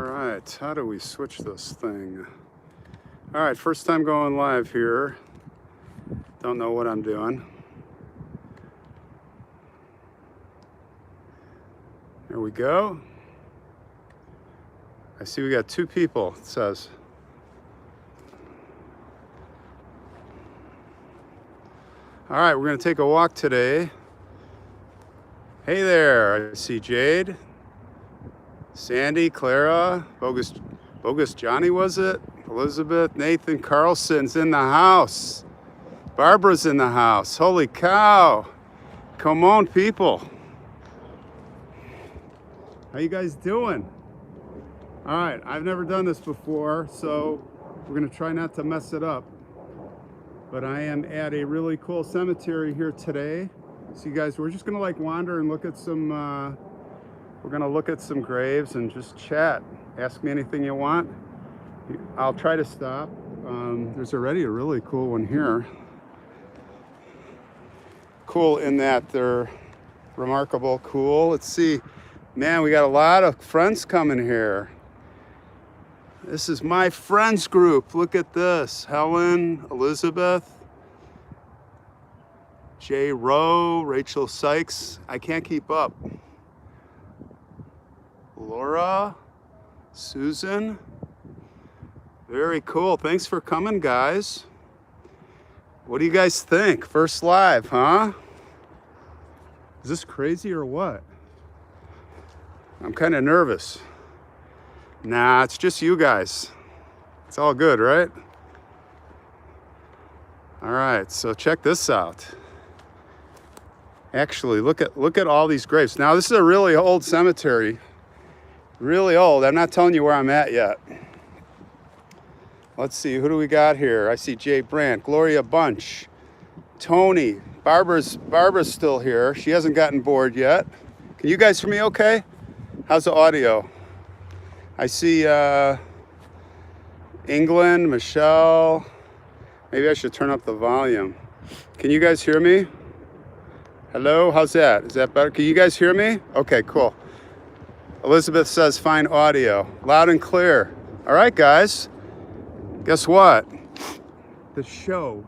right, how do we switch this thing? All right, first time going live here. Don't know what I'm doing. There we go. I see we got 2 people, it says. All right, we're gonna take a walk today. Hey there, I see Jade, Sandy, Clara, Bogus Johnny, was it? Elizabeth, Nathan Carlson's in the house. Barbara's in the house. Holy cow. Come on, people. How you guys doing? All right, I've never done this before, so we're gonna try not to mess it up. But I am at a really cool cemetery here today. So you guys, we're just gonna like wander and look at some, we're gonna look at some graves and just chat. Ask me anything you want. I'll try to stop. There's already a really cool one here. Cool in that they're remarkable, cool. Let's see. Man, we got a lot of friends coming here. This is my friends group. Look at this. Helen, Elizabeth, Jay Rowe, Rachel Sykes. I can't keep up. Laura, Susan. Very cool. Thanks for coming, guys. What do you guys think? First live, huh? Is this crazy or what? I'm kind of nervous. Nah, it's just you guys. It's all good, right? All right, so check this out. Actually, look at all these graves. Now, this is a really old cemetery. Really old. I'm not telling you where I'm at yet. Let's see, who do we got here? I see Jay Brandt, Gloria Bunch, Tony, Barbara's still here. She hasn't gotten bored yet. Can you guys hear me okay? How's the audio? I see England, Michelle. Maybe I should turn up the volume. Can you guys hear me? Hello, how's that? Is that better? Can you guys hear me? Okay, cool. Elizabeth says fine audio, loud and clear. All right, guys. Guess what? The show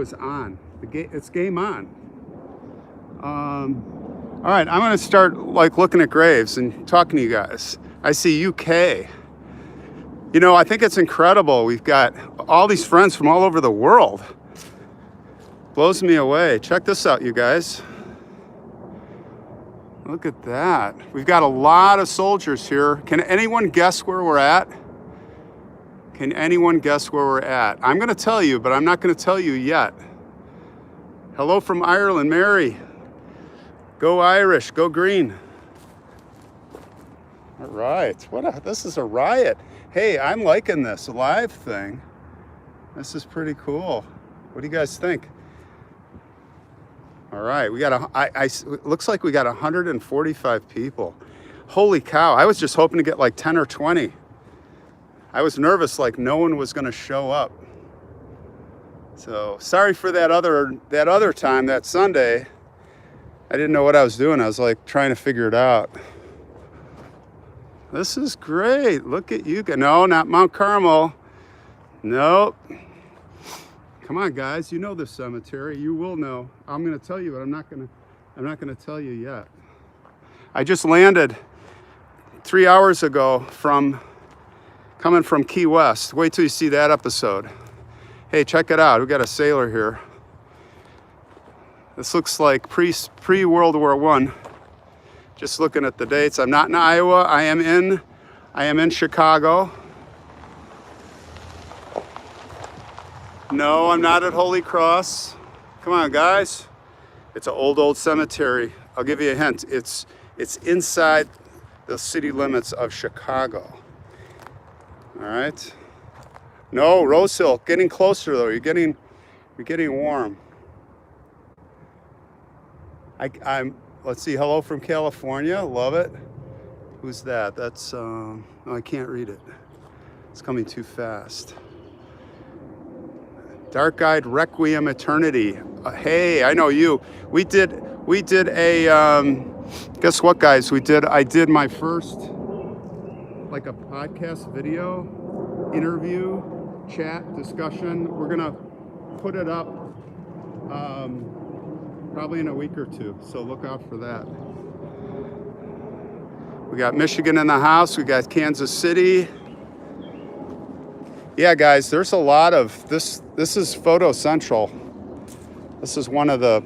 is on. It's game on. All right, I'm gonna start like looking at graves and talking to you guys. I see UK. You know, I think it's incredible. We've got all these friends from all over the world. Blows me away. Check this out, you guys. Look at that. We've got a lot of soldiers here. Can anyone guess where we're at? Can anyone guess where we're at? I'm gonna tell you, but I'm not gonna tell you yet. Hello from Ireland, Mary. Go Irish, go green. All right, this is a riot. Hey, I'm liking this live thing. This is pretty cool. What do you guys think? All right, we got it looks like we got 145 people. Holy cow, I was just hoping to get like 10 or 20. I was nervous, like no one was gonna show up. So sorry for that other time, that Sunday. I didn't know what I was doing. I was like trying to figure it out. This is great. Look at you. No, not Mount Carmel. Nope. Come on, guys. You know this cemetery. You will know. I'm gonna tell you, but I'm not gonna tell you yet. I just landed 3 hours ago coming from Key West. Wait till you see that episode. Hey, check it out. We got a sailor here. This looks like pre-World War I. Just looking at the dates. I'm not in Iowa. I am in Chicago. No, I'm not at Holy Cross. Come on, guys. It's an old cemetery. I'll give you a hint. It's inside the city limits of Chicago. All right. No, Rose Hill. Getting closer though. You're getting warm. Let's see. Hello from California. Love it. Who's that? That's oh, I can't read it. It's coming too fast. Dark-eyed Requiem Eternity. Hey, I know you. We did a guess what, guys? I did my first like a podcast video, interview, chat, discussion. We're gonna put it up probably in a week or two, so look out for that. We got Michigan in the house, we got Kansas City. Yeah, guys, there's a lot of this. This is Photo Central. This is one of the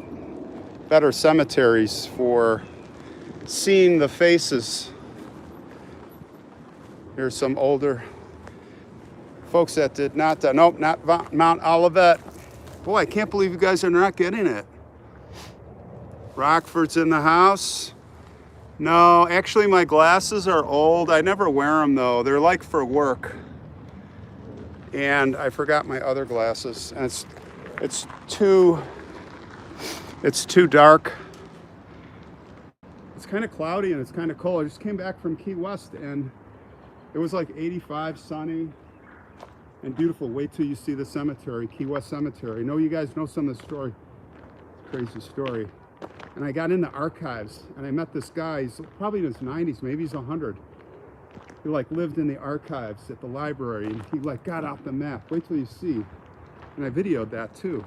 better cemeteries for seeing the faces. Here's some older folks that did not, nope, not Mount Olivet. Boy, I can't believe you guys are not getting it. Rockford's in the house. No, actually my glasses are old. I never wear them though. They're like for work. And I forgot my other glasses. And it's too dark. It's kind of cloudy and it's kind of cold. I just came back from Key West and it was like 85, sunny and beautiful. Wait till you see the cemetery, Key West Cemetery. I know you guys know some of the story. Crazy story. And I got in the archives and I met this guy. He's probably in his 90s, maybe he's 100. He like lived in the archives at the library and he like got out the map. Wait till you see. And I videoed that too.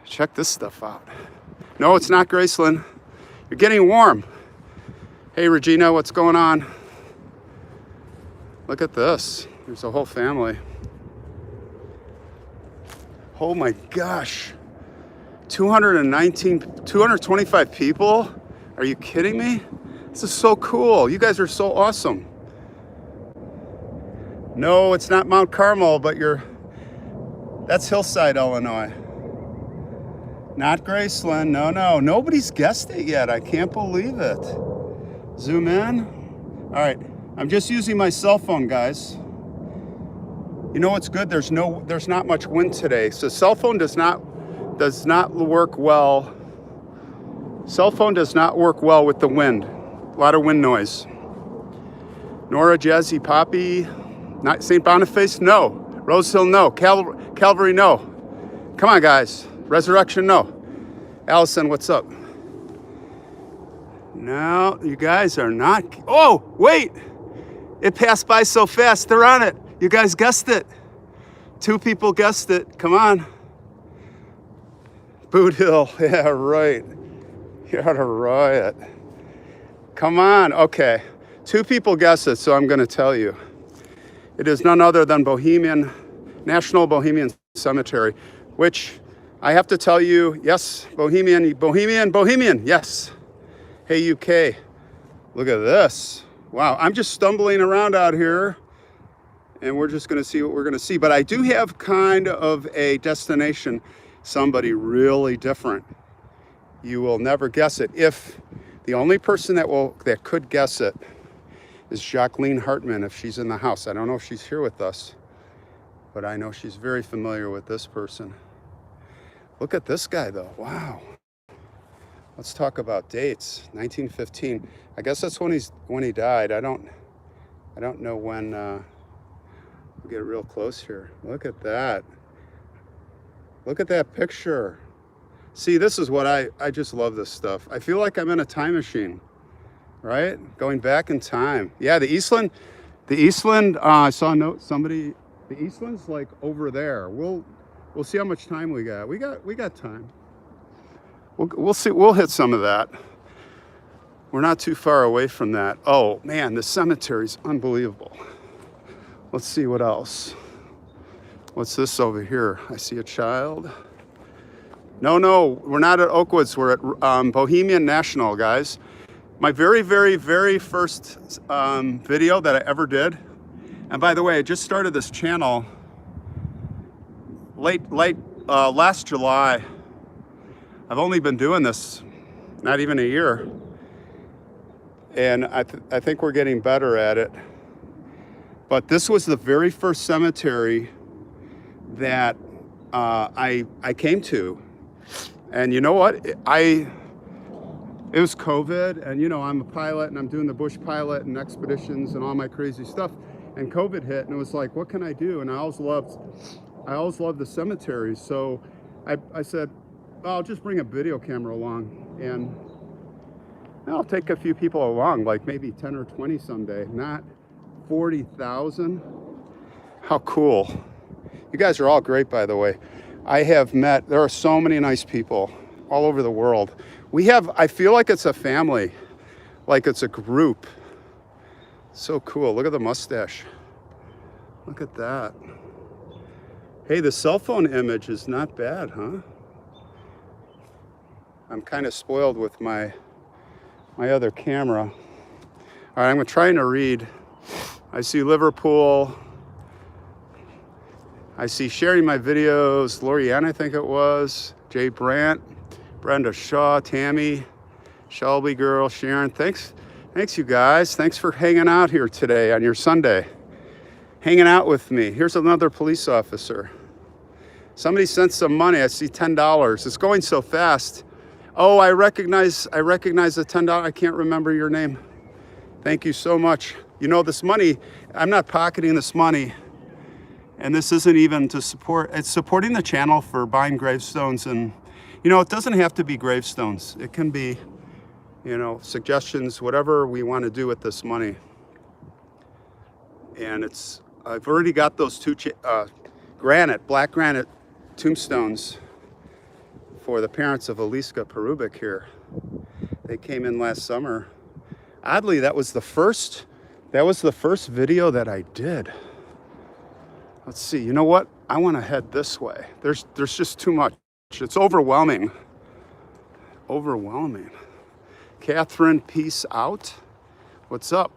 Check this stuff out. No, it's not Graceland. You're getting warm. Hey Regina, what's going on? Look at this. There's a whole family. Oh my gosh. 225 people? Are you kidding me? This is so cool. You guys are so awesome. No, it's not Mount Carmel, but that's Hillside, Illinois. Not Graceland. No, no. Nobody's guessed it yet. I can't believe it. Zoom in. All right. I'm just using my cell phone, guys. You know what's good? There's not much wind today. So cell phone does not work well. Cell phone does not work well with the wind. A lot of wind noise. Nora, Jazzy, Poppy, not St. Boniface, no. Rose Hill, no. Calvary, no. Come on, guys. Resurrection, no. Allison, what's up? No, you guys are not. Oh, wait. It passed by so fast. They're on it. You guys guessed it. 2 people guessed it. Come on. Boot Hill. Yeah, right. You're right. Come on. Okay. 2 people guessed it, so I'm going to tell you. It is none other than Bohemian, National Bohemian Cemetery, which I have to tell you, yes, Bohemian, yes. Hey, UK. Look at this. Wow, I'm just stumbling around out here and we're just going to see what we're going to see. But I do have kind of a destination, somebody really different. You will never guess it. If the only person that could guess it is Jacqueline Hartman, if she's in the house. I don't know if she's here with us, but I know she's very familiar with this person. Look at this guy though. Wow. Let's talk about dates. 1915. I guess that's when he died. I don't know when. We'll get real close here. Look at that. Look at that picture. See, this is what I just love this stuff. I feel like I'm in a time machine, right? Going back in time. Yeah, the Eastland. I saw a note. Somebody. The Eastland's like over there. We'll see how much time we got. We got time. We'll see. We'll hit some of that. We're not too far away from that. Oh man, the cemetery's unbelievable. Let's see what else. What's this over here? I see a child. No, we're not at Oakwoods. We're at Bohemian National, guys. My very, very, very first video that I ever did. And by the way, I just started this channel late last July. I've only been doing this not even a year. And I think we're getting better at it. But this was the very first cemetery that I came to. And you know what? It was COVID, and you know, I'm a pilot and I'm doing the bush pilot and expeditions and all my crazy stuff. And COVID hit and it was like, what can I do? And I always loved the cemeteries. So I said, well, I'll just bring a video camera along and I'll take a few people along, like maybe 10 or 20 someday. 40,000. How cool. You guys are all great, by the way. I have met, there are so many nice people all over the world. I feel like it's a family, like it's a group. So cool. Look at the mustache. Look at that. Hey, the cell phone image is not bad, huh? I'm kind of spoiled with my other camera. All right, I'm trying to read. I see Liverpool. I see sharing my videos, Lorianne, I think it was, Jay Brandt, Brenda Shaw, Tammy, Shelby Girl, Sharon. Thanks you guys. Thanks for hanging out here today on your Sunday. Hanging out with me. Here's another police officer. Somebody sent some money. I see $10. It's going so fast. Oh, I recognize the $10. I can't remember your name. Thank you so much. You know, this money, I'm not pocketing this money. And this isn't even to support, it's supporting the channel for buying gravestones. And, you know, it doesn't have to be gravestones. It can be, you know, suggestions, whatever we want to do with this money. And I've already got those two black granite tombstones for the parents of Eliska Perubic here. They came in last summer. Oddly, that was the first video that I did. Let's see, you know what? I want to head this way. There's just too much. It's overwhelming. Overwhelming. Catherine, peace out. What's up?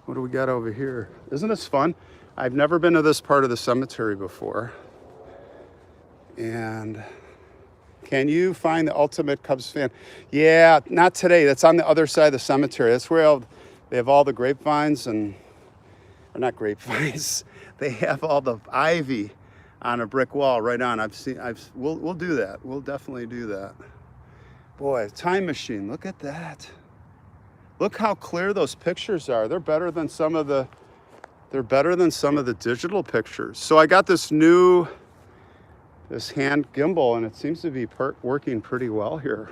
What do we got over here? Isn't this fun? I've never been to this part of the cemetery before. And can you find the ultimate Cubs fan? Yeah, not today. That's on the other side of the cemetery. That's where they have all the grapevines or not grapevines. They have all the ivy on a brick wall right on. We'll do that. We'll definitely do that. Boy, time machine. Look at that. Look how clear those pictures are. They're better than some of the digital pictures. So I got this hand gimbal, and it seems to be working pretty well here.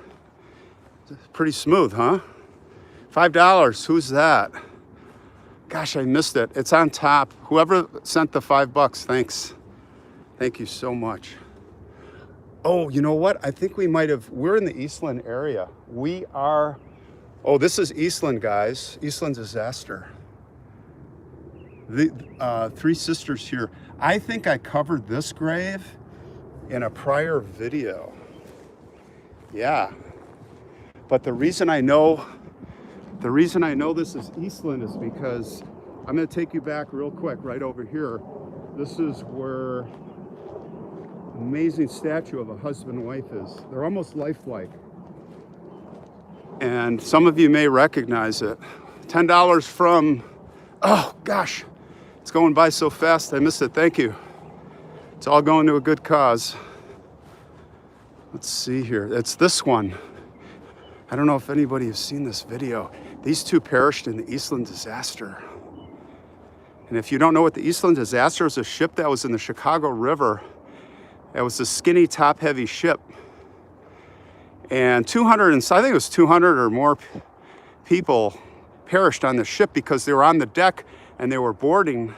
It's pretty smooth, huh? $5. Who's that? Gosh, I missed it. It's on top. Whoever sent the $5, thanks. Thank you so much. Oh, you know what? I think we're in the Eastland area. Oh, this is Eastland, guys. Eastland Disaster. The Three Sisters here. I think I covered this grave in a prior video. Yeah. But the reason I know this is Eastland is because I'm going to take you back real quick right over here. This is where amazing statue of a husband and wife is. They're almost lifelike. And some of you may recognize it. $10 from, oh gosh, it's going by so fast. I missed it. Thank you. It's all going to a good cause. Let's see here. It's this one. I don't know if anybody has seen this video. These two perished in the Eastland Disaster. And if you don't know what the Eastland Disaster is, a ship that was in the Chicago River. It was a skinny, top-heavy ship. And I think it was 200 or more people perished on the ship because they were on the deck and they were boarding.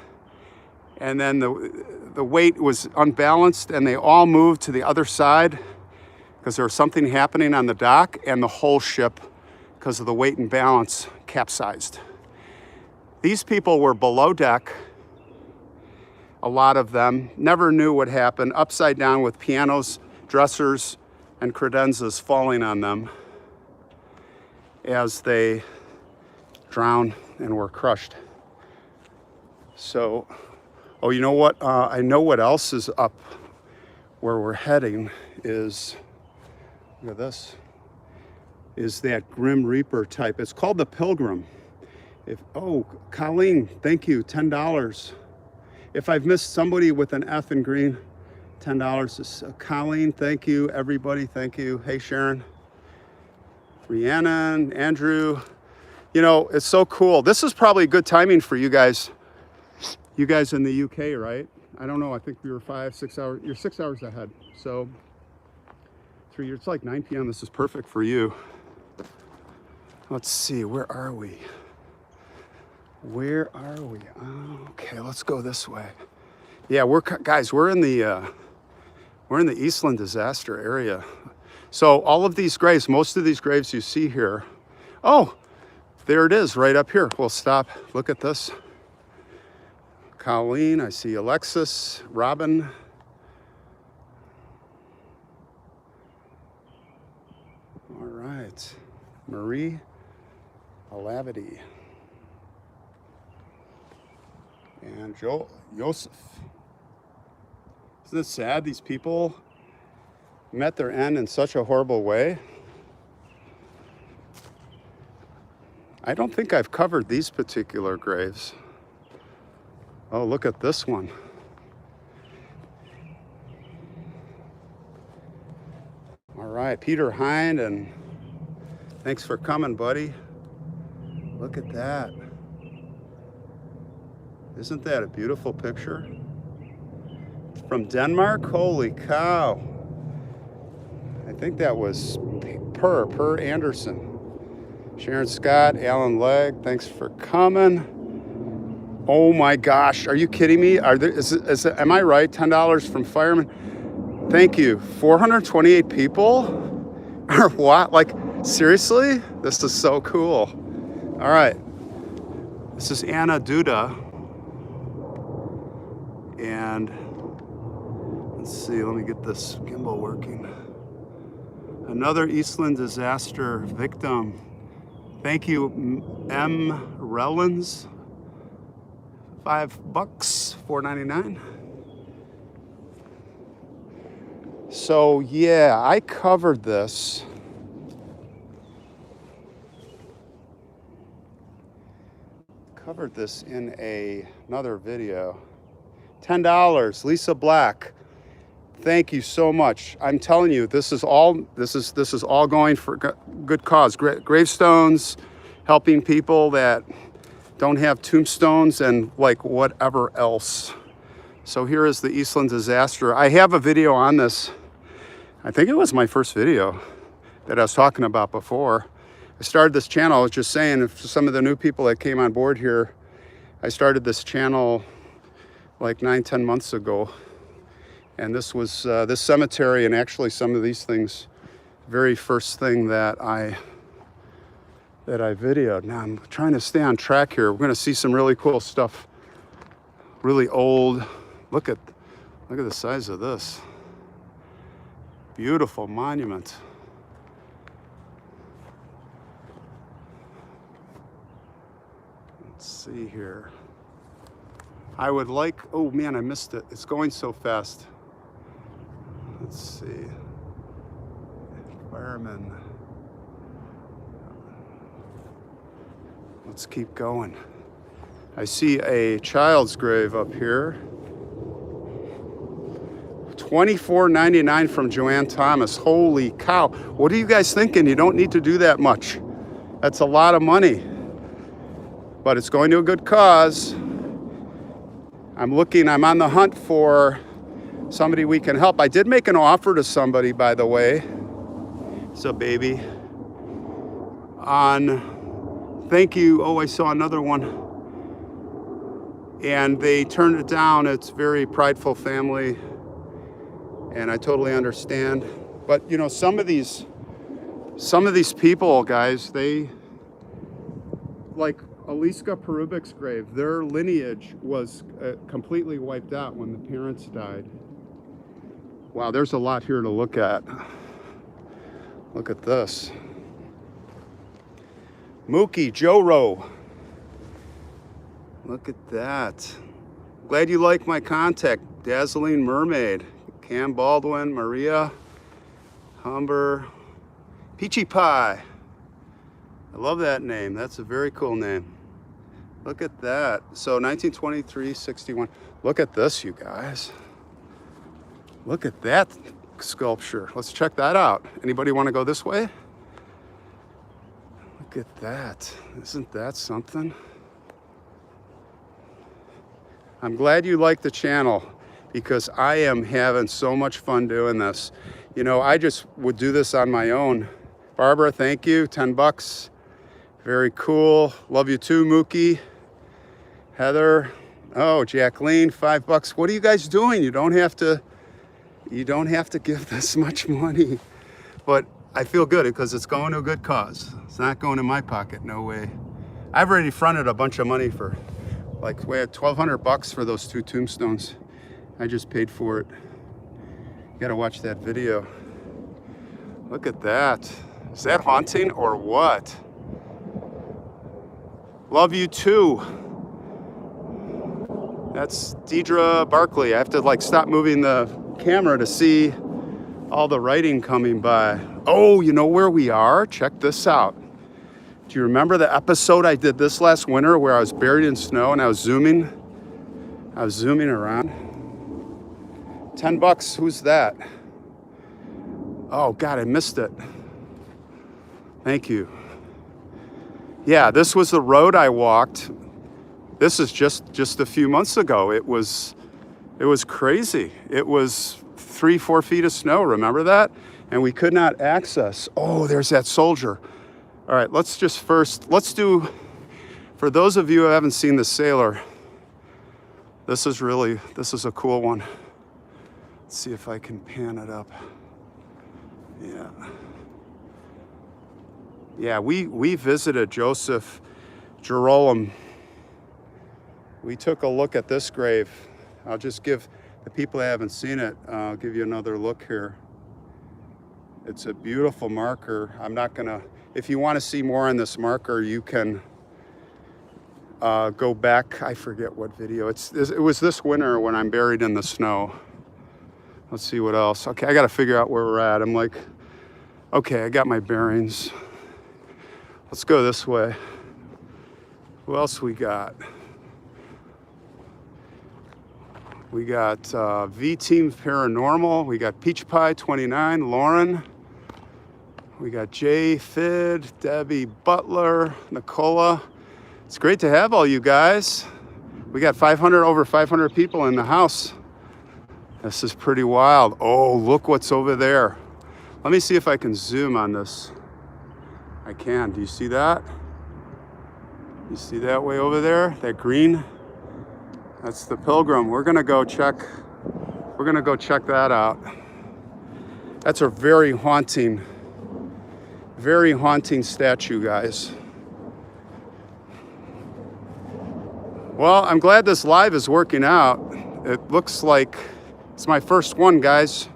And then the weight was unbalanced and they all moved to the other side because there was something happening on the dock, and the whole ship, because of the weight and balance, capsized. These people were below deck. A lot of them never knew what happened, upside down with pianos, dressers, and credenzas falling on them as they drowned and were crushed. So, oh, you know what? I know what else is up where we're heading is, look at this, is that Grim Reaper type. It's called the Pilgrim. Oh, Colleen, thank you, $10. If I've missed somebody with an F in green, $10. Colleen, thank you. Everybody, thank you. Hey, Sharon. Rhiannon, Andrew. You know, it's so cool. This is probably good timing for you guys. You guys in the UK, right? I don't know. I think we were 5-6 hours. You're 6 hours ahead. So it's like 9 p.m. This is perfect for you. Let's see. Where are we? Where are we? Oh, okay, let's go this way. Yeah, we're in the Eastland Disaster area. So all of these graves, most of these graves you see here. Oh, there it is, right up here. We'll stop. Look at this. Colleen, I see Alexis, Robin. All right, Marie Alavity. And Joseph. Isn't it sad these people met their end in such a horrible way? I don't think I've covered these particular graves. Oh, look at this one. All right, Peter Hind, and thanks for coming, buddy. Look at that. Isn't that a beautiful picture? From Denmark? Holy cow. I think that was Per Anderson. Sharon Scott, Alan Legg, thanks for coming. Oh my gosh, are you kidding me? Am I right? $10 from firemen? Thank you. 428 people? Or what? Like, seriously? This is so cool. All right. This is Anna Duda. And let's see, let me get this gimbal working. Another Eastland Disaster victim. Thank you, M. Rellins. $5, $4.99. So yeah, I covered this. Covered this in another video. $10, Lisa Black. Thank you so much. I'm telling you, this is all going for good cause. Gravestones, helping people that don't have tombstones and like whatever else. So here is the Eastland Disaster. I have a video on this. I think it was my first video that I was talking about before. I started this channel, I was just saying, for some of the new people that came on board here, I started this channel like 9-10 months ago, and this was this cemetery, and actually some of these things, very first thing that I videoed. Now I'm trying to stay on track here. We're going to see some really cool stuff, really old. Look at the size of this. Beautiful monument. Let's see here. I would like, oh man, I missed it. It's going so fast. Let's see. Firemen. Let's keep going. I see a child's grave up here. $24.99 from Joanne Thomas. Holy cow. What are you guys thinking? You don't need to do that much. That's a lot of money. But it's going to a good cause. I'm on the hunt for somebody we can help. I did make an offer to somebody, by the way. It's a baby. Thank you. Oh, I saw another one. And they turned it down. It's a very prideful family. And I totally understand. But you know, some of these people, guys, they, like Aliska Perubik's grave, their lineage was completely wiped out when the parents died. Wow, there's a lot here to look at. Look at this. Mookie Joro. Look at that. Glad you like my contact. Dazzling Mermaid. Cam Baldwin, Maria, Humber, Peachy Pie. I love that name. That's a very cool name. Look at that. So 1923, 61. Look at this, you guys. Look at that sculpture. Let's check that out. Anybody want to go this way? Look at that. Isn't that something? I'm glad you like the channel, because I am having so much fun doing this. You know, I just would do this on my own. Barbara, thank you, $10. Very cool. Love you too, Mookie. Heather. Oh, Jacqueline, $5. What are you guys doing? You don't have to give this much money. But I feel good because it's going to a good cause. It's not going in my pocket, no way. I've already fronted a bunch of money for, like, we had $1,200 for those 2 tombstones. I just paid for it. You gotta watch that video. Look at that. Is that haunting or what? Love you too. That's Deidre Barkley. I have to like stop moving the camera to see all the writing coming by. Oh, you know where we are? Check this out. Do you remember the episode I did this last winter where I was buried in snow and I was zooming around? $10, who's that? Oh God, I missed it. Thank you. Yeah, this was the road I walked. This is just a few months ago. It was crazy. It was 3-4 feet of snow, remember that? And we could not access. Oh, there's that soldier. All right, let's do, for those of you who haven't seen The Sailor, this is a cool one. Let's see if I can pan it up. Yeah, we visited Joseph Girolamo. We took a look at this grave. I'll just give the people that haven't seen it, I'll give you another look here. It's a beautiful marker. I'm not gonna, if you want to see more on this marker, you can go back. I forget what video. It was this winter when I'm buried in the snow. Let's see what else. Okay, I got to figure out where we're at. I'm like, okay, I got my bearings. Let's go this way. Who else we got? We got V-Team Paranormal. We got Peach Pie 29, Lauren. We got Jay Fid, Debbie Butler, Nicola. It's great to have all you guys. We got over 500 people in the house. This is pretty wild. Oh, look what's over there. Let me see if I can zoom on this. I can. Do you see that? You see that way over there? That green? That's the Pilgrim. We're gonna go check that out. That's a very haunting statue, guys. Well, I'm glad this live is working out. It looks like it's my first one, guys.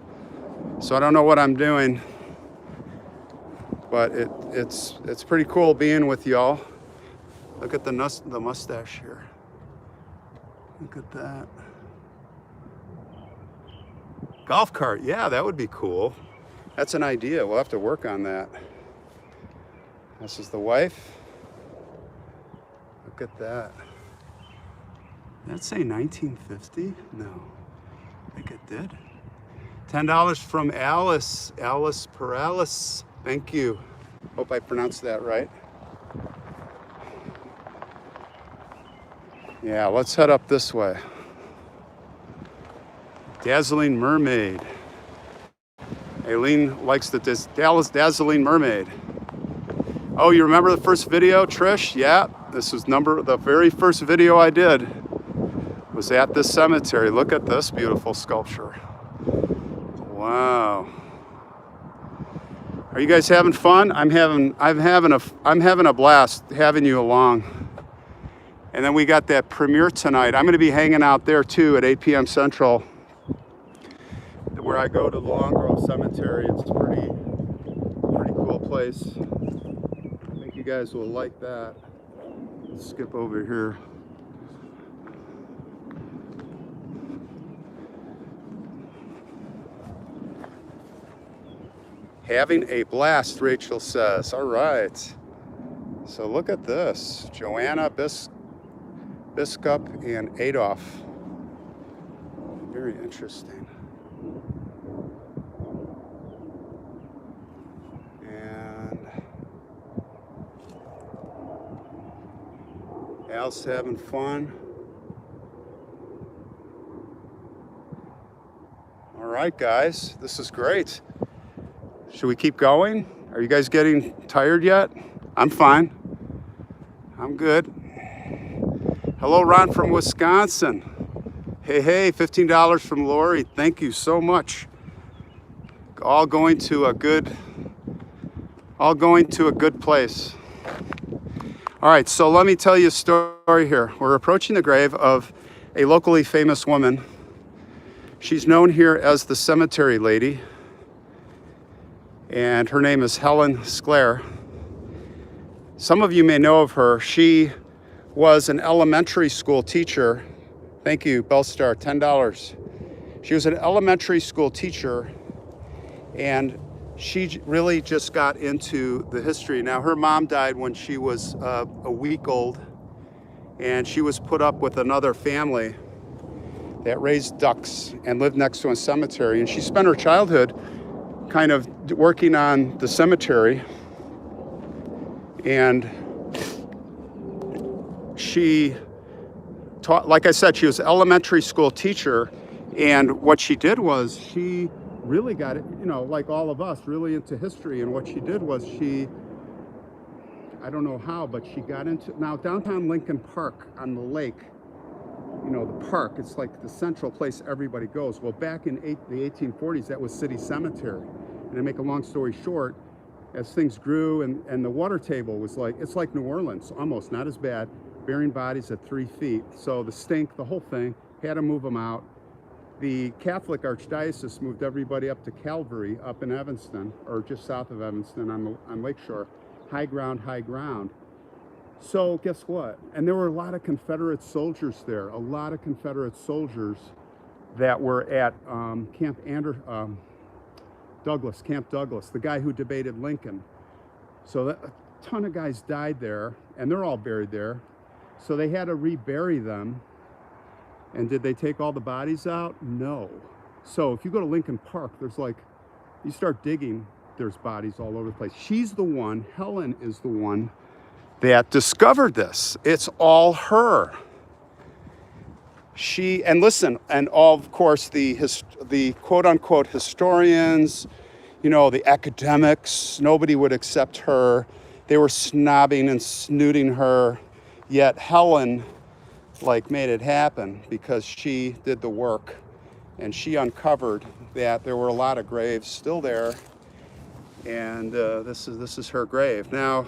So I don't know what I'm doing, but it's pretty cool being with y'all. Look at the mustache here. Look at that. Golf cart, yeah, that would be cool. That's an idea. We'll have to work on that. This is the wife. Look at that. Did that say 1950? No, I think it did. $10 from Alice Perales. Thank you. Hope I pronounced that right. Yeah, let's head up this way. Dazzling Mermaid. Aileen likes the Dazzling Mermaid. Oh, you remember the first video, Trish? Yeah, this was the very first video I did was at this cemetery. Look at this beautiful sculpture. Wow. Are you guys having fun? I'm having a blast having you along. And then we got that premiere tonight. I'm going to be hanging out there too at 8 p.m. Central, where I go to the Long Grove Cemetery. It's a pretty cool place. I think you guys will like that. Let's skip over here. Having a blast, Rachel says. All right. So look at this. Joanna Biskup and Adolf. Very interesting. And Al's having fun. All right, guys. This is great. Should we keep going? Are you guys getting tired yet? I'm fine. I'm good. Hello, Ron from Wisconsin. Hey, $15 from Lori. Thank you so much. All going to a good place. All right, so let me tell you a story here. We're approaching the grave of a locally famous woman. She's known here as the Cemetery Lady, and her name is Helen Sclair. Some of you may know of her. She was an elementary school teacher. Thank you, Bellstar, $10. She was an elementary school teacher, and she really just got into the history. Now, her mom died when she was a week old, and she was put up with another family that raised ducks and lived next to a cemetery. And she spent her childhood kind of working on the cemetery. And she taught, like I said, she was an elementary school teacher. And what she did was she really got it, you know, like all of us, really into history. And what she did was I don't know how, but she got into, now downtown Lincoln Park on the lake, you know, the park, it's like the central place everybody goes. Well, back in the 1840s, that was City Cemetery. And to make a long story short, as things grew and the water table was like, it's like New Orleans, almost, not as bad, burying bodies at 3 feet. So the stink, the whole thing, had to move them out. The Catholic Archdiocese moved everybody up to Calvary, up in Evanston, or just south of Evanston on Lakeshore. High ground, high ground. So guess what? And there were a lot of Confederate soldiers there, a lot of Confederate soldiers that were at Camp Douglas, the guy who debated Lincoln. So a ton of guys died there, and they're all buried there. So they had to rebury them. And did they take all the bodies out? No. So if you go to Lincoln Park, there's like, you start digging, there's bodies all over the place. She's the one, Helen is the one that discovered this. It's all her. And listen, and all, of course, the quote-unquote historians, you know, the academics, nobody would accept her. They were snobbing and snooting her, yet Helen like made it happen because she did the work, and she uncovered that there were a lot of graves still there, and this is her grave. Now,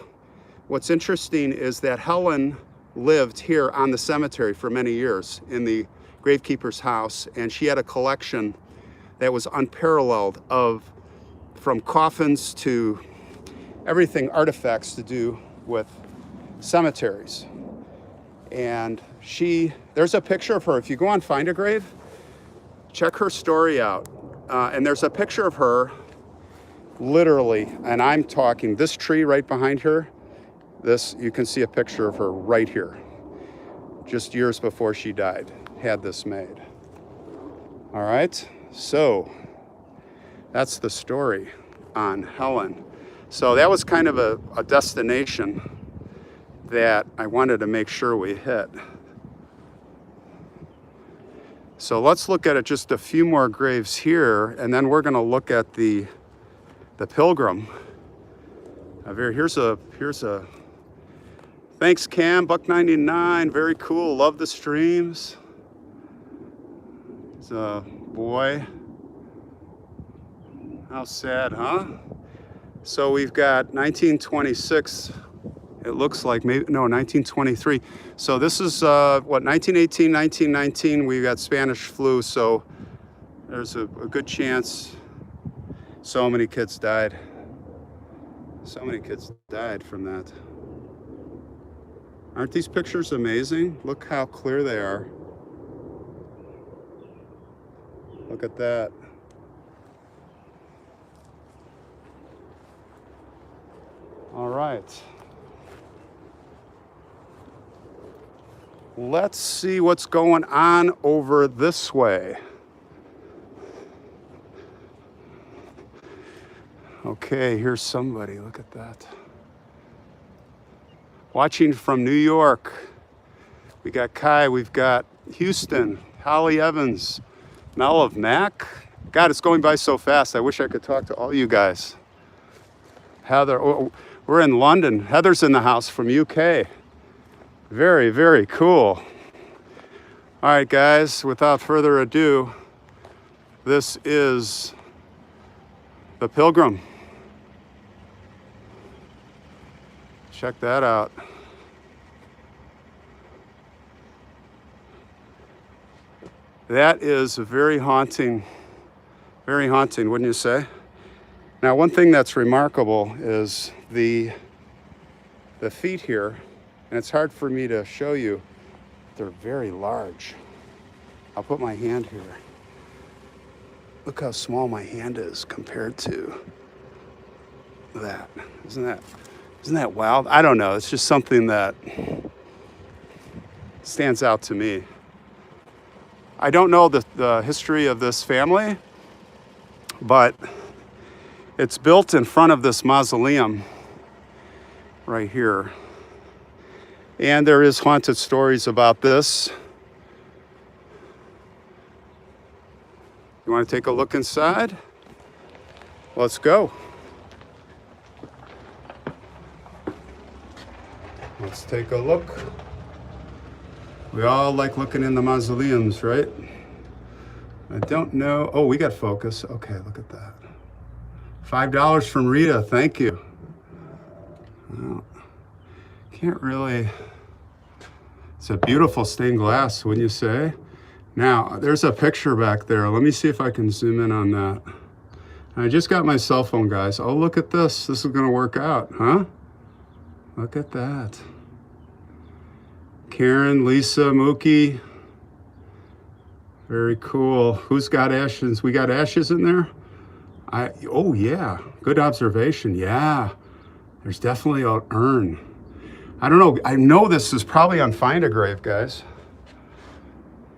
what's interesting is that Helen lived here on the cemetery for many years in the gravekeeper's house, and she had a collection that was unparalleled from coffins to everything, artifacts to do with cemeteries. And there's a picture of her. If you go on Find a Grave, check her story out. And there's a picture of her, literally, and I'm talking this tree right behind her. You can see a picture of her right here. Just years before she died, had this made. All right, so that's the story on Helen. So that was kind of a destination that I wanted to make sure we hit. So let's look at just a few more graves here, and then we're gonna look at the Pilgrim. Here's a, thanks Cam, $1.99, very cool, love the streams. It's a boy. How sad, huh? So we've got 1926, it looks like, maybe, no, 1923. So this is, 1918, 1919, we got Spanish flu, so there's a good chance so many kids died. So many kids died from that. Aren't these pictures amazing? Look how clear they are. Look at that. All right. Let's see what's going on over this way. Okay, here's somebody, look at that. Watching from New York, we got Kai, we've got Houston, Holly Evans, Mel of Mac. God, it's going by so fast. I wish I could talk to all you guys. Heather, we're in London. Heather's in the house from UK. Very, very cool. All right, guys, without further ado, this is the Pilgrim. Check that out. That is very haunting, wouldn't you say? Now, one thing that's remarkable is the feet here, and it's hard for me to show you. They're very large. I'll put my hand here. Look how small my hand is compared to that. Isn't that wild? I don't know. It's just something that stands out to me. I don't know the history of this family, but it's built in front of this mausoleum right here. And there is haunted stories about this. You want to take a look inside? Let's go. Let's take a look. We all like looking in the mausoleums, right? I don't know. Oh, we got focus. Okay, look at that. $5 from Rita. Thank you. Well, can't really. It's a beautiful stained glass, wouldn't you say? Now, there's a picture back there. Let me see if I can zoom in on that. I just got my cell phone, guys. Oh, look at this. This is going to work out, huh? Look at that. Karen, Lisa, Mookie. Very cool. Who's got ashes? We got ashes in there? Oh, yeah. Good observation. Yeah. There's definitely an urn. I don't know. I know this is probably on Find a Grave, guys.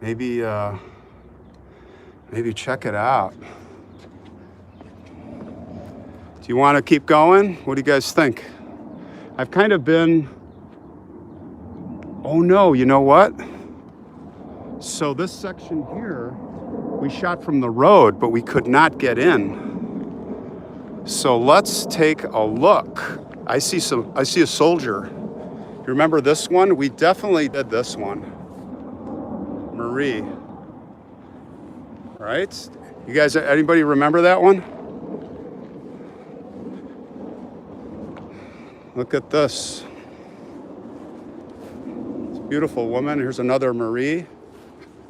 Maybe check it out. Do you want to keep going? What do you guys think? I've kind of been... Oh no, you know what? So this section here, we shot from the road, but we could not get in. So let's take a look. I see a soldier. You remember this one? We definitely did this one. Marie. Right? You guys, anybody remember that one? Look at this. Beautiful woman. Here's another Marie.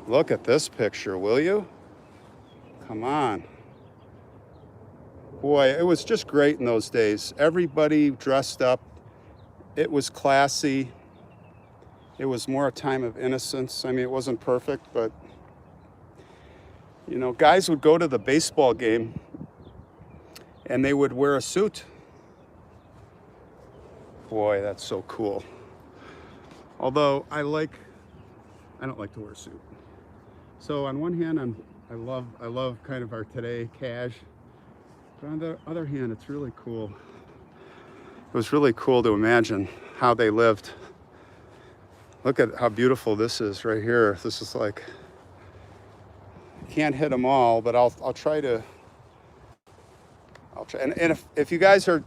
Look at this picture, will you? Come on. Boy, it was just great in those days. Everybody dressed up. It was classy. It was more a time of innocence. I mean, it wasn't perfect, but you know, guys would go to the baseball game and they would wear a suit. Boy, that's so cool. Although I don't like to wear a suit. So on one hand, I love kind of our today cash, but on the other hand, it's really cool. It was really cool to imagine how they lived. Look at how beautiful this is right here. This is like, can't hit them all, but I'll try to. And if you guys are,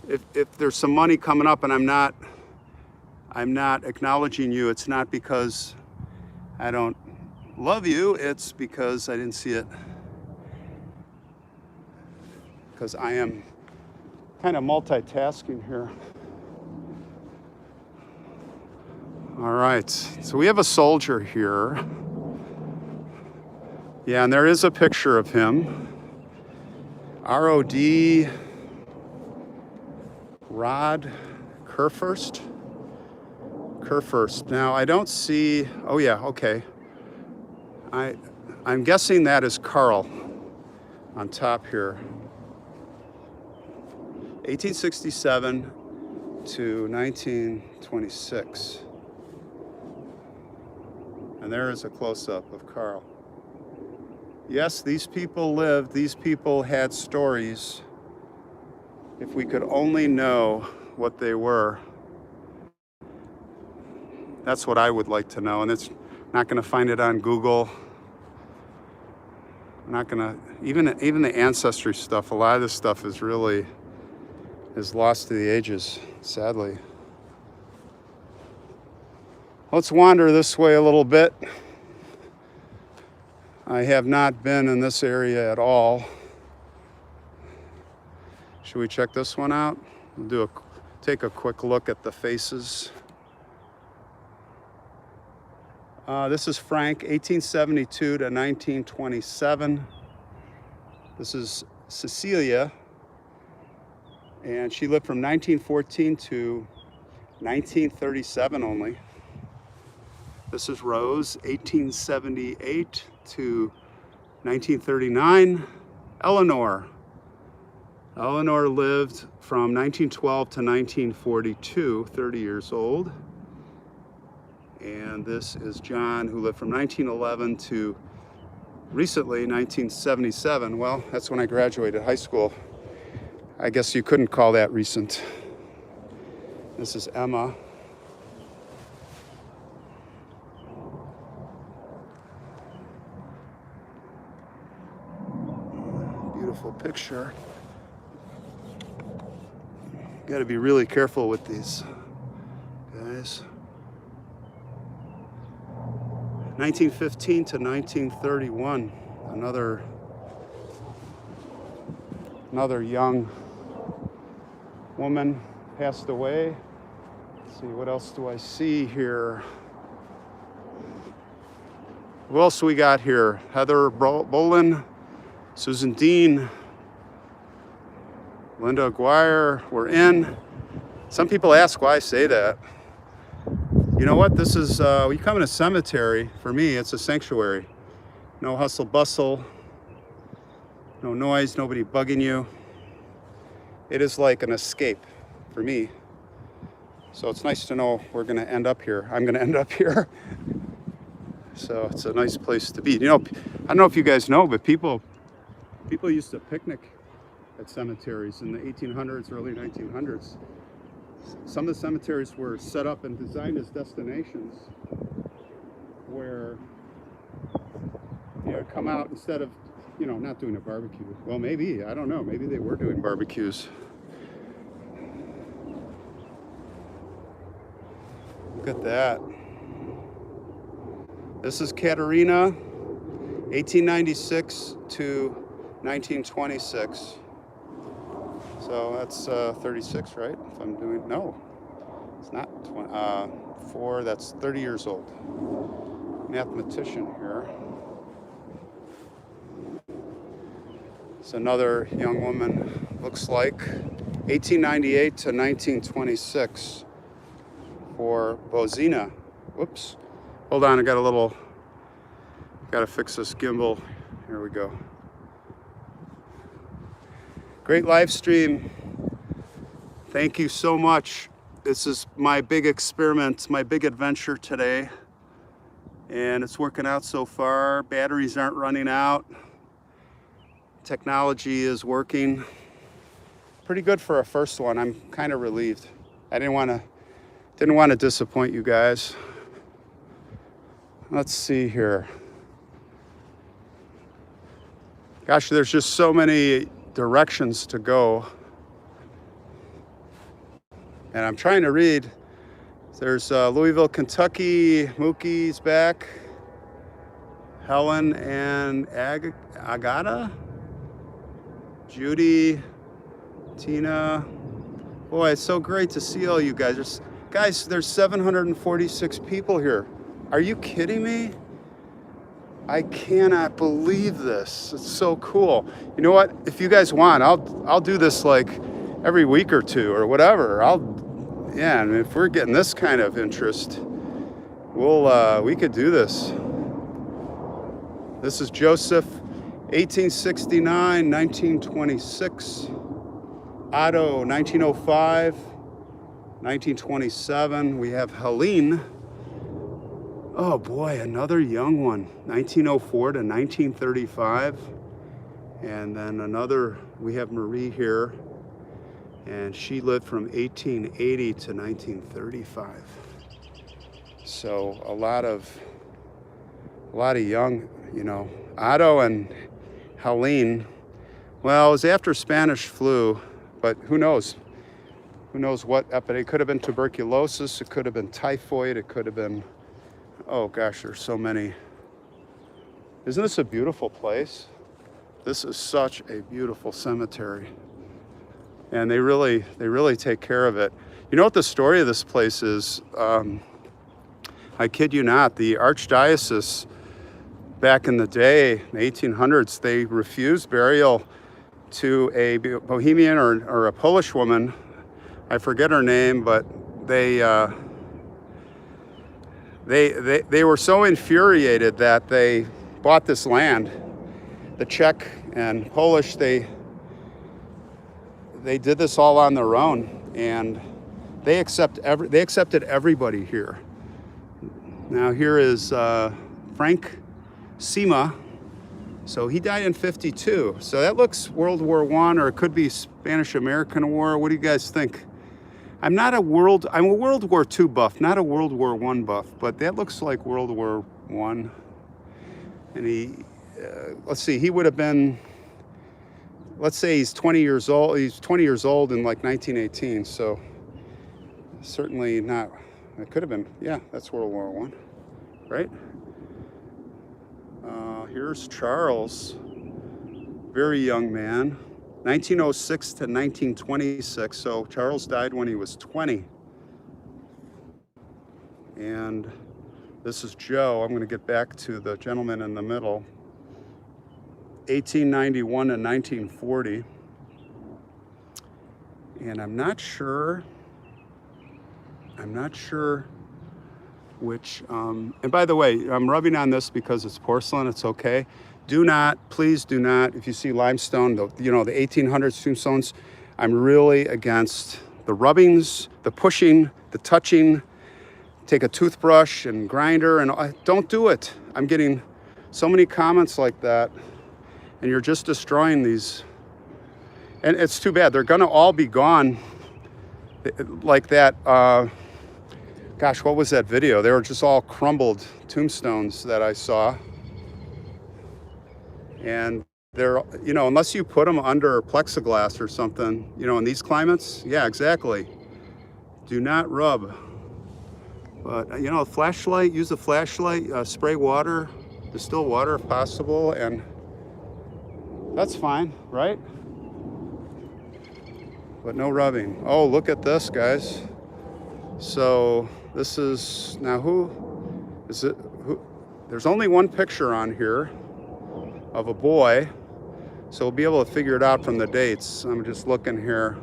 if there's some money coming up and I'm not acknowledging you, it's not because I don't love you, it's because I didn't see it. Because I am kind of multitasking here. All right, so we have a soldier here. Yeah, and there is a picture of him. R.O.D. Rod Kerfurst. Now I don't see, oh yeah, okay. I'm guessing that is Carl on top here. 1867 to 1926. And there is a close-up of Carl. Yes, these people lived, these people had stories. If we could only know what they were. That's what I would like to know, and it's not going to find it on Google. I'm not going to, even the ancestry stuff, a lot of this stuff is lost to the ages, sadly. Let's wander this way a little bit. I have not been in this area at all. Should we check this one out? We'll take a quick look at the faces. This is Frank, 1872 to 1927. This is Cecilia, and she lived from 1914 to 1937 only. This is Rose, 1878 to 1939. Eleanor lived from 1912 to 1942, 30 years old. And this is John, who lived from 1911 to recently 1977. Well, that's when I graduated high school. I guess you couldn't call that recent. This is Emma. Beautiful picture. Got to be really careful with these guys. 1915 to 1931. Another young woman passed away. Let's see, what else do I see here? Who else we got here? Heather Bolin, Susan Dean, Linda Aguirre. We're in. Some people ask why I say that. You know what? This is, we come in a cemetery. For me, it's a sanctuary. No hustle bustle, no noise, nobody bugging you. It is like an escape for me. So it's nice to know we're going to end up here. I'm going to end up here. So it's a nice place to be. You know, I don't know if you guys know, but people used to picnic at cemeteries in the 1800s, early 1900s. Some of the cemeteries were set up and designed as destinations where you come out instead of, you know, not doing a barbecue. Well, maybe, I don't know, maybe they were doing barbecues. Look at that. This is Katerina, 1896 to 1926. So that's 36, right? If I'm doing, no, it's not 20, 4, that's 30 years old. Mathematician here. It's another young woman, looks like, 1898 to 1926 for Bozina. Whoops. Hold on, I got to fix this gimbal. Here we go. Great live stream. Thank you so much. This is my big experiment, my big adventure today. And it's working out so far. Batteries aren't running out. Technology is working. Pretty good for a first one. I'm kind of relieved. I didn't want to disappoint you guys. Let's see here. Gosh, there's just so many directions to go. And I'm trying to read. There's Louisville, Kentucky. Mookie's back. Helen and Agata. Judy. Tina. Boy, it's so great to see all you guys. There's 746 people here. Are you kidding me? I cannot believe this. It's so cool. You know what? If you guys want, I'll do this like every week or two or whatever. Yeah, and if we're getting this kind of interest, we could do this. This is Joseph, 1869, 1926. Otto, 1905, 1927. We have Helene. Oh boy, another young one, 1904 to 1935. And then we have Marie here, and she lived from 1880 to 1935. So a lot of young, you know, Otto and Helene. Well, it was after Spanish flu, but who knows? Who knows what epidemic? It could have been tuberculosis, it could have been typhoid, it could have been, oh gosh, there's so many. Isn't this a beautiful place? This is such a beautiful cemetery. And they really take care of it. You know what the story of this place is? I kid you not, the Archdiocese back in the day, in the 1800s, they refused burial to a Bohemian or a Polish woman. I forget her name, but they were so infuriated that they bought this land. The Czech and Polish, they did this all on their own, and they accepted everybody here. Now here is Frank Sima. So he died in 52. So that looks World War I, or it could be Spanish-American War. What do you guys think? I'm a World War II buff, not a World War I buff, but that looks like World War I. And he, let's see, he would have been, let's say he's 20 years old. He's 20 years old in like 1918. So certainly not, it could have been, yeah, that's World War I, right? Here's Charles, very young man, 1906 to 1926. So Charles died when he was 20. And this is Joe. I'm going to get back to the gentleman in the middle. 1891 to 1940. And I'm not sure which, and by the way, I'm rubbing on this because it's porcelain, it's okay. Please do not, if you see limestone, the 1800s tombstones, I'm really against the rubbings, the pushing, the touching. Take a toothbrush and grinder, and don't do it. I'm getting so many comments like that, and you're just destroying these. And it's too bad. They're gonna all be gone like that. Gosh, what was that video? They were just all crumbled tombstones that I saw. And they're, unless you put them under plexiglass or something, in these climates, yeah, exactly. Do not rub. But, a flashlight, use a flashlight, spray water, distill water if possible, and that's fine, right? But no rubbing. Oh, look at this, guys. So this is, now who is it? There's only one picture on here of a boy, so we'll be able to figure it out from the dates. I'm just looking here.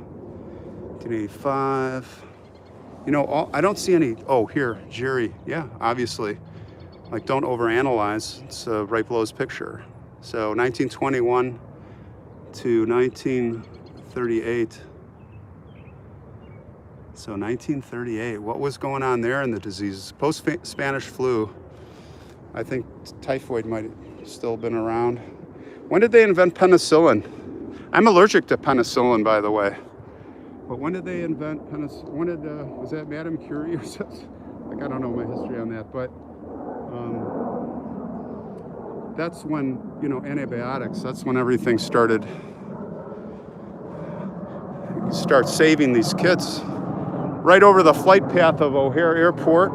1985. I don't see any. Oh, here, Jerry. Yeah, obviously. Like, don't overanalyze. It's right below his picture. So 1921 to 1938. So 1938, what was going on there in the disease? Post-Spanish flu. I think typhoid might have still been around. When did they invent penicillin? I'm allergic to penicillin, by the way. But when did they invent penicillin? When did, was that Madame Curie or something? Like, I don't know my history on that, but that's when, antibiotics, that's when everything started. You start saving these kids. Right over the flight path of O'Hare Airport,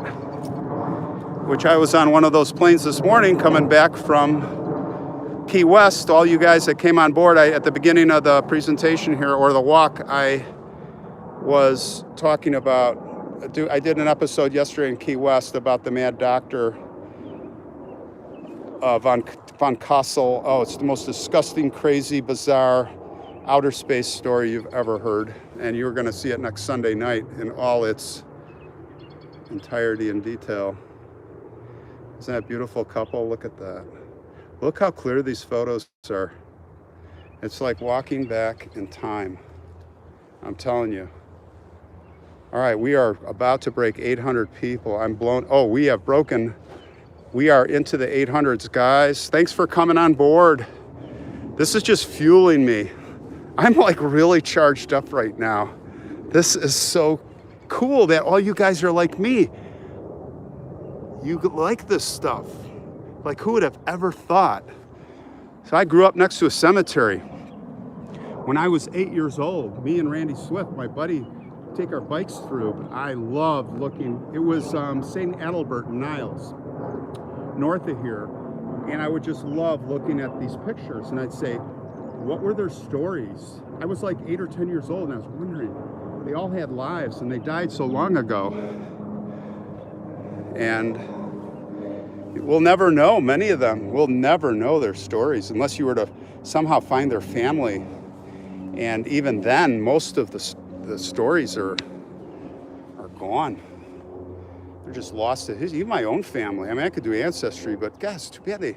which I was on one of those planes this morning coming back from Key West. All you guys that came on board, at the beginning of the presentation here, or the walk, I was talking about, I did an episode yesterday in Key West about the mad doctor von Kassel. Oh, it's the most disgusting, crazy, bizarre outer space story you've ever heard, and you're going to see it next Sunday night in all its entirety and detail. Isn't that a beautiful couple? Look at that. Look how clear these photos are. It's like walking back in time. I'm telling you. All right, we are about to break 800 people. I'm blown. Oh, we have broken. We are into the 800s, guys. Thanks for coming on board. This is just fueling me. I'm like really charged up right now. This is so cool that all you guys are like me. You like this stuff. Like, who would have ever thought? So I grew up next to a cemetery. When I was 8 years old, me and Randy Swift, my buddy, take our bikes through. I loved looking. It was St. Adalbert in Niles, north of here. And I would just love looking at these pictures, and I'd say, what were their stories? I was like 8 or 10 years old, and I was wondering, they all had lives, and they died so long ago. And we'll never know, many of them, we'll never know their stories unless you were to somehow find their family. And even then, most of the stories are gone. They're just lost to even my own family. I mean, I could do ancestry, but gosh, it's too bad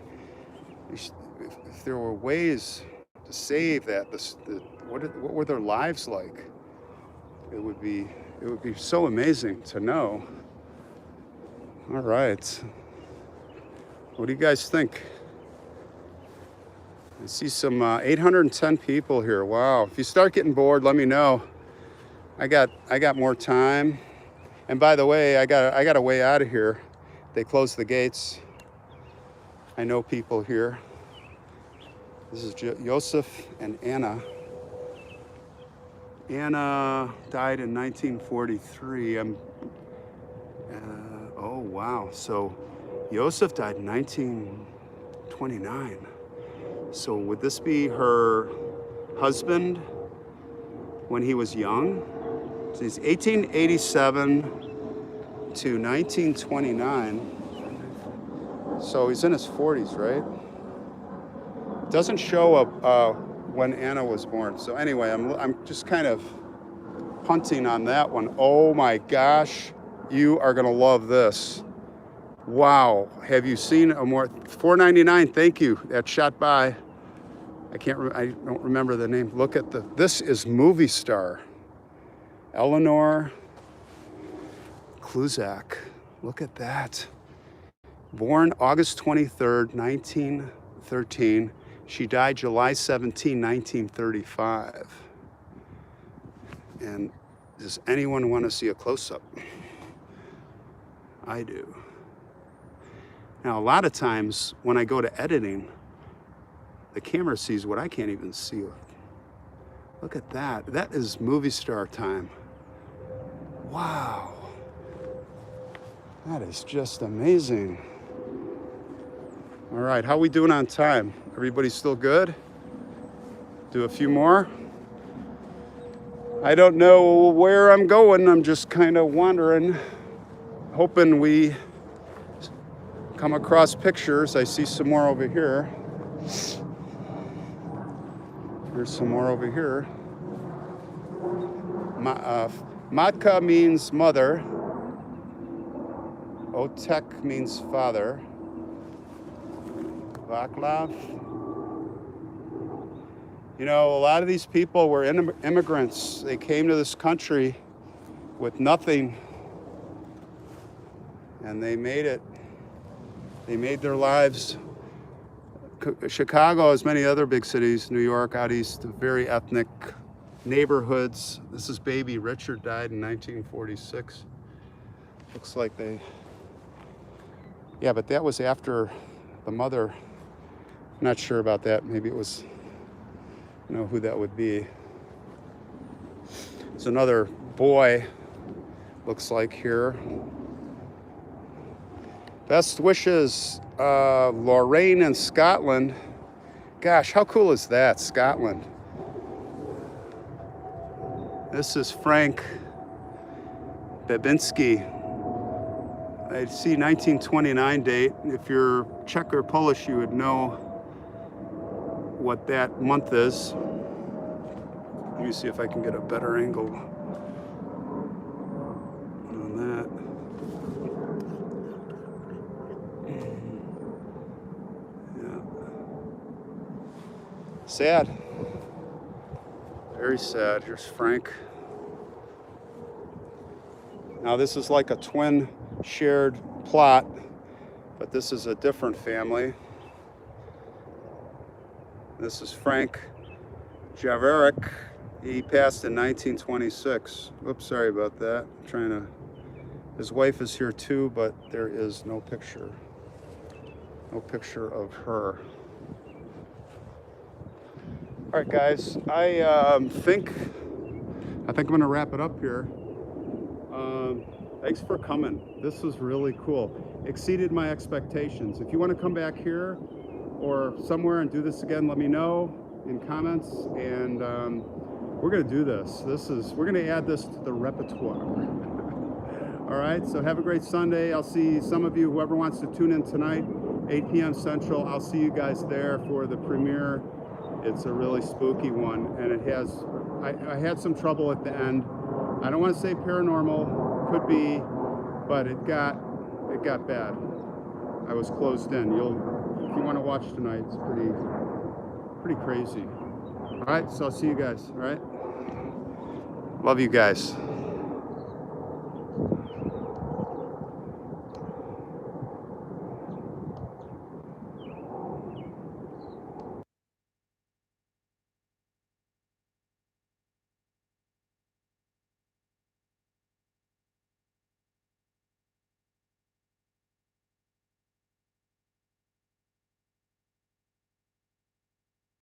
if there were ways to save that, what were their lives like? It would be so amazing to know. All right. What do you guys think? I see some 810 people here. Wow. If you start getting bored, let me know. I got more time. And by the way, I got a way out of here. They closed the gates. I know people here. This is Joseph and Anna. Anna died in 1943. Oh wow. So Joseph died in 1929. So would this be her husband when he was young? So he's 1887 to 1929. So he's in his 40s, right? Doesn't show when Anna was born. So anyway, I'm just kind of punting on that one. Oh my gosh, you are gonna love this. Wow, have you seen a more, $4.99, thank you, that shot by. I don't remember the name. Look at this is movie star. Eleanor Kluzak, look at that. Born August 23rd, 1913. She died July 17, 1935. And does anyone want to see a close-up? I do. Now, a lot of times when I go to editing, the camera sees what I can't even see. Look at that. That is movie star time. Wow. That is just amazing. All right, how we doing on time? Everybody still good? Do a few more? I don't know where I'm going. I'm just kind of wandering, hoping we come across pictures. I see some more over here. There's some more over here. Matka means mother. Otek means father. Vaclav. You know, a lot of these people were immigrants. They came to this country with nothing, and they made it. They made their lives. Chicago, as many other big cities, New York, out east, very ethnic neighborhoods. This is baby Richard, died in 1946. Looks like yeah, but that was after the mother. I'm not sure about that. Maybe it was, I don't know who that would be. It's another boy, looks like here. Best wishes, Lorraine in Scotland. Gosh, how cool is that, Scotland? This is Frank Babinski. I see 1929 date. If you're Czech or Polish, you would know what that month is. Let me see if I can get a better angle on that. Yeah. Sad. Very sad. Here's Frank. Now this is like a twin shared plot, but this is a different family. This is Frank Javerick. He passed in 1926. Oops, sorry about that. His wife is here too, but there is no picture. No picture of her. All right, guys, I think I'm gonna wrap it up here. Thanks for coming. This was really cool. Exceeded my expectations. If you want to come back here, or somewhere and do this again, let me know in comments. And we're gonna do this. We're gonna add this to the repertoire. All right, so have a great Sunday. I'll see some of you, whoever wants to tune in tonight, 8 p.m. Central. I'll see you guys there for the premiere. It's a really spooky one, and it has, I had some trouble at the end. I don't want to say paranormal, could be, but it got bad. I was closed in. If you want to watch tonight, it's pretty crazy. All right, so I'll see you guys. All right, love you guys.